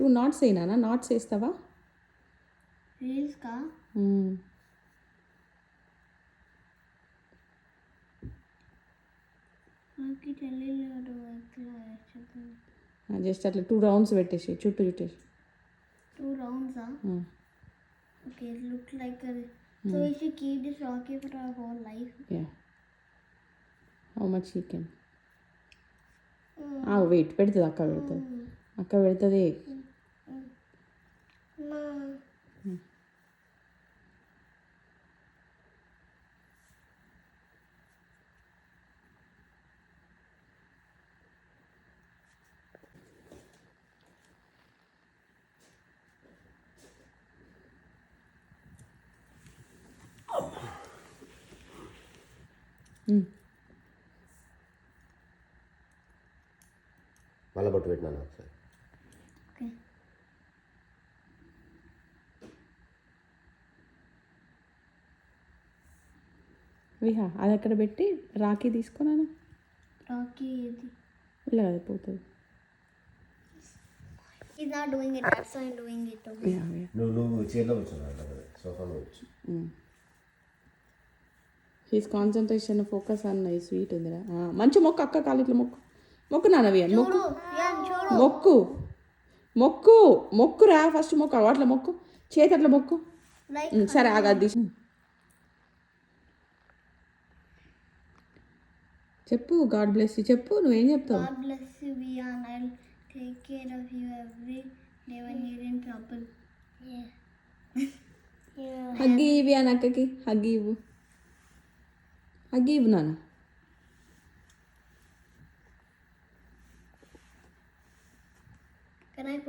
2 NATS వేయనా? NATS వేస్తావా? రీల్స్కా నాకు తెలియలేదు ఎట్లా చెప్పండి. జస్ట్ అట్లా 2 రౌండ్స్ పెట్టేసి చుట్టూ చుట్టేసి 2 రౌండ్సా? Okay, it looks like a so we should keep this rocky for our whole life. Yeah. How much you can? Weight పెడుతుంది అక్క పెడుతుంది. మళ్ళీ బొట్టు పెట్టినాను ఒకసారి. ఓకే, విహా అది అక్కడ పెట్టి రాఖీ తీసుకున్నాను. రాకీ ఇది ఇలా అది పోతుంది. He's not doing it, that's why I'm doing it. Okay. నువ్వు చైర్లో కూర్చున్నావు, సోఫాలో కూర్చు. హీస్ కాన్సన్ట్రేషన్ ఫోకస్ అన్న ఈ స్వీట్ ఉందిరా. మంచి మొక్కు అక్క కాలు ఇట్లా మొక్కు నాన్నవి అని మొక్కు మొక్కురా. ఫస్ట్ మొక్కు అట్లా మొక్కు, చేతి అట్లా మొక్కు. సరే ఆగది చెప్పు. గాడ్ బ్లెస్ యూ చెప్పు. నువ్వేం చెప్తావు? God bless you, Vian. I'll take care of you every day when you're in trouble. Huggy ఇవి అని అక్కకి హగ్గి ఇవ్వు నాన్న. Can I put